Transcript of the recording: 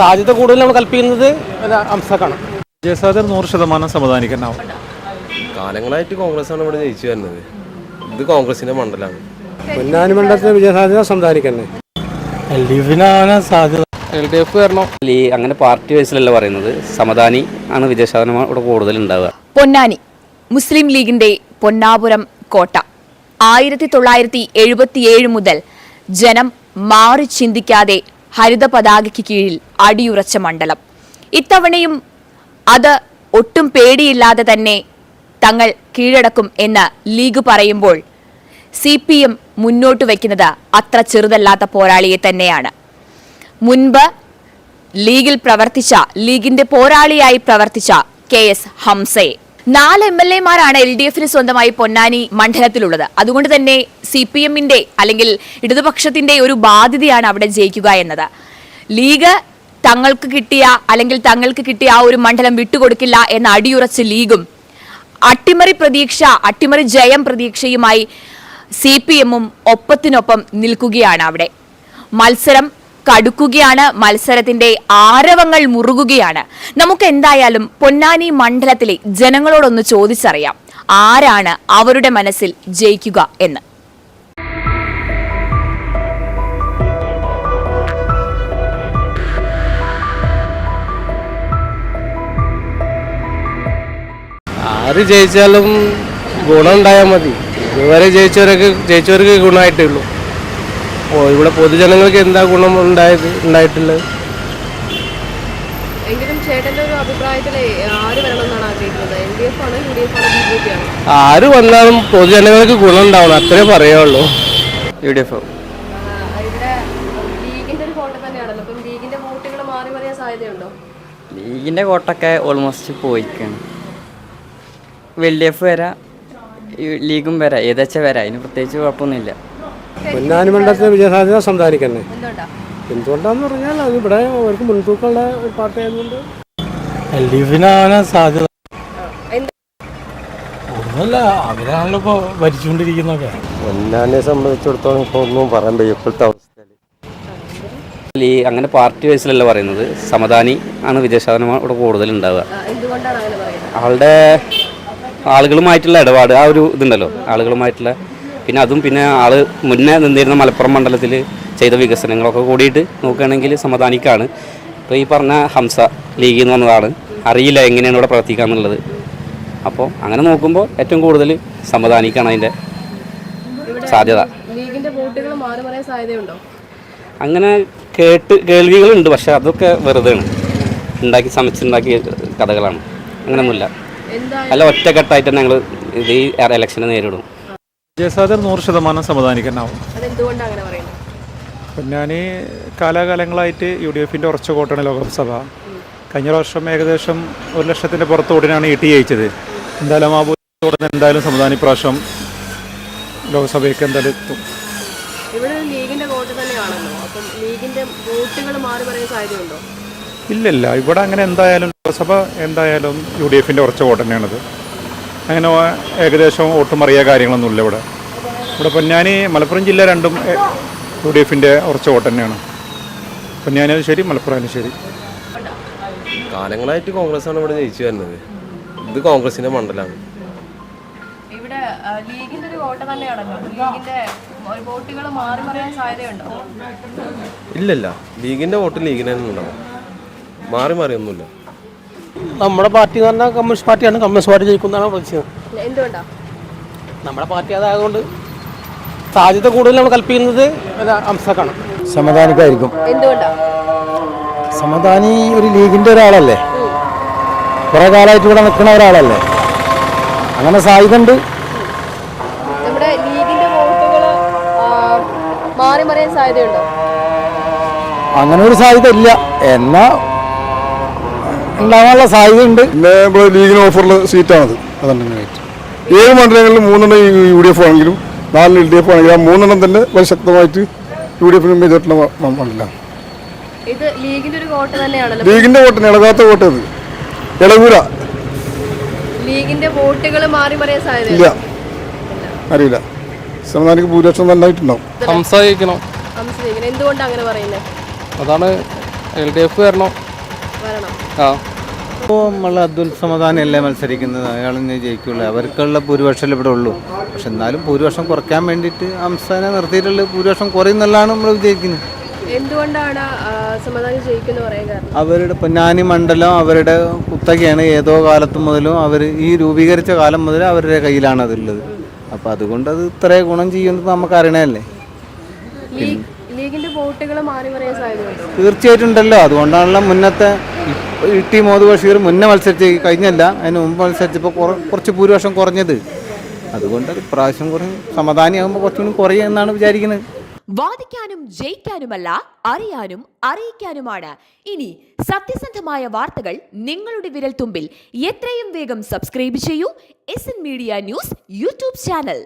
സാധ്യത കൂടുതൽ നമ്മൾ കൽപ്പിക്കുന്നത് അംസക്കാണ്. വിജയസാധ്യത 100% സമാധാനിക്കാനാവും. കാലങ്ങളായിട്ട് കോൺഗ്രസ് ആണ് ഇവിടെ ജയിച്ചു വരുന്നത്. ഇത് കോൺഗ്രസിന്റെ മണ്ഡലമാണ്. പൊന്നാനി മണ്ഡലത്തിന് വിജയസാധ്യത സമാധാനിക്കന്നെ. LDFിനാണ് സാധ്യത. LDF വരണം. അങ്ങനെ പാർട്ടി വൈസിലല്ല പറയുന്നത്. സമാധാനി ആണ് വിജയസാധ്യത ഇവിടെ കൂടുതൽ ഉണ്ടാവുക. പൊന്നാനി മുസ്ലിം ലീഗിന്റെ പൊന്നാപുരം കോട്ട 1977 മുതൽ ജനം മാറി ചിന്തിക്കാതെ ഹരിത പതാകയ്ക്ക് കീഴിൽ അടിയുറച്ച മണ്ഡലം. ഇത്തവണയും അത് ഒട്ടും പേടിയില്ലാതെ തന്നെ തങ്ങൾ കീഴടക്കും എന്ന് ലീഗ് പറയുമ്പോൾ CPM മുന്നോട്ട് വയ്ക്കുന്നത് അത്ര ചെറുതല്ലാത്ത പോരാളിയെ തന്നെയാണ്. മുൻപ് ലീഗിൽ പ്രവർത്തിച്ച, ലീഗിന്റെ പോരാളിയായി പ്രവർത്തിച്ച KS ഹംസയെ 4 MLA-മാരാണ് LDFന് സ്വന്തമായി പൊന്നാനി മണ്ഡലത്തിലുള്ളത്. അതുകൊണ്ട് തന്നെ CPMന്റെ അല്ലെങ്കിൽ ഇടതുപക്ഷത്തിന്റെ ഒരു ബാധ്യതയാണ് അവിടെ ജയിക്കുക എന്നത്. ലീഗ് തങ്ങൾക്ക് കിട്ടിയ ആ ഒരു മണ്ഡലം വിട്ടുകൊടുക്കില്ല എന്ന അടിയുറച്ച ലീഗും അട്ടിമറി ജയം പ്രതീക്ഷയുമായി CPM-ഉം ഒപ്പത്തിനൊപ്പം നിൽക്കുകയാണ്. അവിടെ മത്സരം കടുക്കുകയാണ്, മത്സരത്തിന്റെ ആരവങ്ങൾ മുറുകുകയാണ്. നമുക്ക് എന്തായാലും പൊന്നാനി മണ്ഡലത്തിലെ ജനങ്ങളോടൊന്ന് ചോദിച്ചറിയാം ആരാണ് അവരുടെ മനസ്സിൽ ജയിക്കുക എന്ന്. ആര് ജയിച്ചാലും ഗുണം ഉണ്ടായാൽ മതി. ഇതുവരെ ജയിച്ചവർക്ക് ഗുണമായിട്ടേ ഉള്ളൂ. ഇവിടെ പൊതുജനങ്ങൾക്ക് എന്താ ഗുണം ഉണ്ടായിട്ടുള്ളത്? എങ്കിലും ചേട്ടന്റെ ഒരു അഭിപ്രായത്തിൽ ആര് വരണമെന്നാണ് ആഗ്രഹിക്കുന്നത്? LDF ആണോ UDF ആണോ BJP ആണോ? ആര് വന്നാലും പൊതുജനങ്ങൾക്ക് ഗുണം ഉണ്ടാവണം, അത്രേ പറയുള്ളൂ. UDF. ഇവിടെ ലീഗിന്റെ ഒരു കോട്ട തന്നെയാണല്ലോ. അപ്പം ലീഗിന്റെ വോട്ടുകൾ മാറി മറിയാൻ സാധ്യതയുണ്ടോ? ലീഗിൻ്റെ കോട്ടൊക്കെ ഓൾമോസ്റ്റ് പോയിക്കാണ്. LDF വരാം, ലീഗും വരാം, ഏതാച്ചാൽ വരാം. അതിന് പ്രത്യേകിച്ച് കുഴപ്പമൊന്നുമില്ല. പൊന്നാനി മണ്ഡലത്തിന് വിജയസാധ്യത സമാധാനിക്കന്നെ. എന്തുകൊണ്ടാന്ന് പറഞ്ഞാൽ അത് ഇവിടെ അവർക്ക് മുൻതൂക്കമുള്ള ഒരു പാർട്ടി ആയതുകൊണ്ട് LDFിനാണ് സാധ്യത. ഒന്നുമല്ല, അവരാണല്ലോ ഇപ്പോൾ ഭരിച്ചുകൊണ്ടിരിക്കുന്നതൊക്കെ. പൊന്നാനിയെ സംബന്ധിച്ചിടത്തോളം ഇപ്പോൾ ഒന്നും പറയാൻ പറ്റും ഇപ്പോഴത്തെ അവസ്ഥയിൽ. അങ്ങനെ പാർട്ടി വൈസിലല്ല പറയുന്നത്. സമാധാനി ആണ് വിജയസാധ്യത ഇവിടെ കൂടുതൽ ഉണ്ടാവുക. എന്തുകൊണ്ടാണ് അങ്ങനെ പറയുന്നത്? ആളുടെ ആളുകളുമായിട്ടുള്ള ഇടപാട്, ആ ഒരു ഇതുണ്ടല്ലോ ആളുകളുമായിട്ടുള്ള. പിന്നെ ആള് മുന്നേ നിന്നിരുന്ന മലപ്പുറം മണ്ഡലത്തിൽ ചെയ്ത വികസനങ്ങളൊക്കെ കൂടിയിട്ട് നോക്കുകയാണെങ്കിൽ സമാധാനിക്കാണ്. ഇപ്പോൾ ഈ പറഞ്ഞ ഹംസ ലീഗിൽ നിന്ന് വന്നതാണ്, അറിയില്ല എങ്ങനെയാണ് ഇവിടെ പ്രവർത്തിക്കുക എന്നുള്ളത്. അപ്പോൾ അങ്ങനെ നോക്കുമ്പോൾ ഏറ്റവും കൂടുതൽ സമാധാനിക്കാണ് അതിൻ്റെ സാധ്യത. ലീഗിന്റെ വോട്ടുകൾ മാറി മറിയാൻ സാധ്യതയുണ്ടോ? അങ്ങനെ കേൾവികളുണ്ട്, പക്ഷെ അതൊക്കെ വെറുതെയാണ്, സമച്ചുണ്ടാക്കിയ കഥകളാണ്. അങ്ങനെയൊന്നുമില്ല. അല്ല, ഒറ്റക്കെട്ടായിട്ട് തന്നെ ഞങ്ങൾ ഈ ഇലക്ഷനെ നേരിടും. വിജയസാധ്യത 100% സമാധാനിക്കാനാവും. അതെന്തുകൊണ്ടാണ് അങ്ങനെ പറയുന്നത്? പൊന്നാനി കാലാകാലങ്ങളായിട്ട് UDFന്റെ ഉറച്ച കോട്ടയാണ് ലോകസഭ. കഴിഞ്ഞ വർഷം ഏകദേശം 1 ലക്ഷത്തിൻ്റെ പുറത്ത് വോട്ടിനാണ് ET ജയിച്ചത്. എന്തായാലും ആ വോട്ടിന് എന്തായാലും സമാധാനി പ്രാവശ്യം ലോക്സഭയ്ക്ക് എന്തായാലും എത്തും. ഇവിടെ ലീഗിന്റെ വോട്ട് തന്നെയാണല്ലോ. അപ്പം ലീഗിന്റെ വോട്ടുകൾ മാറി മറിയാൻ സാധ്യതയുണ്ടോ? ഇല്ല, ഇവിടെ അങ്ങനെ എന്തായാലും ലോക്സഭ എന്തായാലും UDFന്റെ ഉറച്ച വോട്ട് തന്നെയാണത്. അങ്ങനെ ഏകദേശം വോട്ട് മറിയ കാര്യങ്ങളൊന്നുമില്ല ഇവിടെ പൊന്നാനി മലപ്പുറം ജില്ല രണ്ടും UDFന്റെ ഉറച്ച വോട്ട് തന്നെയാണ്. പൊന്നാനിയാലും ശരി, മലപ്പുറം ശരി. കാലങ്ങളായിട്ട് കോൺഗ്രസ് ആണ് ഇവിടെ ജയിച്ചു വരുന്നത്. ഇത് കോൺഗ്രസിന്റെ മണ്ഡലമാണ്. ഇവിടെ ലീഗിന്റെ ഒരു കോട്ട തന്നെയാണല്ലോ. ലീഗിന്റെ വോട്ടുകൾ മാറി മറിയാൻ സാധ്യതയുണ്ടോ? ഇല്ല, ലീഗിന്റെ വോട്ട് ലീഗിന് തന്നെ ഉണ്ടാവും, മാറി മറിയൊന്നുമില്ല. നമ്മുടെ പാർട്ടി എന്ന് പറഞ്ഞാൽ കമ്മ്യൂണിസ്റ്റ് പാർട്ടിയാണ്. കമ്മ്യൂണിസ്റ്റ് പാർട്ടി ജയിക്കുന്നതാണ് പ്രതീക്ഷിക്കുന്നത്. എന്തുകൊണ്ടാ? നമ്മുടെ പാർട്ടി അതായതുകൊണ്ട് സാധ്യത കൂടുതൽ നമ്മൾ കൽപ്പിക്കുന്നത് അംസക്കാണ്. സമാധാനിക്കായിരിക്കും. എന്തുകൊണ്ടാ? സമാധാനി ഒരു ലീഗിന്റെ ഒരാളല്ലേ, കുറെ കാലമായിട്ട് ഇവിടെ നിൽക്കുന്ന ഒരാളല്ലേ, അങ്ങനെ സാധ്യത ഉണ്ട്. നമ്മുടെ ലീഗിന്റെ വോട്ടുകൾ മാറി മറിയാൻ സാധ്യതയുണ്ടോ? അങ്ങനെ ഒരു സാധ്യത ഇല്ല, എന്നാ ഉണ്ടാകാനുള്ള സാധ്യത ഉണ്ട്. പിന്നെ ഇവിടെ ലീഗിന് ഓഫറുള്ള സീറ്റാണത്. അതാണ് 7 മണ്ഡലങ്ങളിൽ 3 UDF ആണെങ്കിലും 4 LDF ആണെങ്കിലും ആ 3 തന്നെ വളരെ ശക്തമായിട്ട് UDFന് ചെയ്തിട്ടുള്ള മണ്ഡലമാണ്. ഇത് ലീഗിന്റെ ഒരു വോട്ട് തന്നെയാണല്ലോ. ലീഗിന്റെ വോട്ടിന് ഇളകാത്ത വോട്ട് അത് ഇളകൂല. ലീഗിന്റെ വോട്ടുകൾ മാറി മറിയാൻ സാധ്യത ഇല്ല, അറിയില്ല. സമാധാനിക്ക് ഭൂരിപക്ഷം നന്നായിട്ടുണ്ടാവും. ഹംസ ജയിക്കണം. എന്തുകൊണ്ടാണ് അങ്ങനെ പറയുന്നത്? അതാണ് LDF വരണം. ആ ഇപ്പോൾ നമ്മൾ അബ്ദുൽ സമദാനല്ലേ മത്സരിക്കുന്നത്, അയാളെന്നെ ജയിക്കുള്ളൂ. അവർക്കുള്ള ഭൂരിപക്ഷം ഇവിടെ ഉള്ളൂ. പക്ഷെ എന്നാലും ഭൂരിപക്ഷം കുറയ്ക്കാൻ വേണ്ടിയിട്ട് അംസാനെ നിർത്തിയിട്ടുള്ള ഭൂരിപക്ഷം കുറയുന്നുള്ളതാണ് നമ്മൾ വിജയിക്കുന്നത്. എന്തുകൊണ്ടാണ് സമാധാനം ജയിക്കുന്ന പറയാൻ കാരണം? അവരുടെ പൊന്നാനി മണ്ഡലം അവരുടെ കുത്തകയാണ്. ഏതോ കാലത്ത് മുതലും അവർ ഈ രൂപീകരിച്ച കാലം മുതൽ അവരുടെ കയ്യിലാണ് അതുള്ളത്. അപ്പോൾ അതുകൊണ്ട് അത് ഇത്ര ഗുണം ചെയ്യുന്നത് നമുക്ക് അറിയണമല്ലേ. ലീഗിന്റെ വോട്ടുകൾ മാറി പറയാൻ സാധ്യതയുണ്ടോ? തീർച്ചയായിട്ടും ഉണ്ടല്ലോ. അതുകൊണ്ടാണല്ലോ മുന്നത്തെ ടി മുഹമ്മദ് ബഷീർ മുന്നേ മത്സരിച്ച് കഴിഞ്ഞല്ല, അതിന് മുമ്പ് മത്സരിച്ചപ്പോൾ കുറച്ച് ഭൂരിപക്ഷം കുറഞ്ഞത്. അതുകൊണ്ട് പ്രാവശ്യം കുറയും. സമാധാനിയാകുമ്പോൾ കുറച്ചുകൂടി കുറയും എന്നാണ് വിചാരിക്കുന്നത്. വാദിക്കാനും ജയിക്കാനുമല്ല, അറിയാനും അറിയിക്കാനുമാണ്. ഇനി സത്യസന്ധമായ വാർത്തകൾ നിങ്ങളുടെ വിരൽത്തുമ്പിൽ. എത്രയും വേഗം സബ്സ്ക്രൈബ് ചെയ്യൂ SN media news YouTube channel.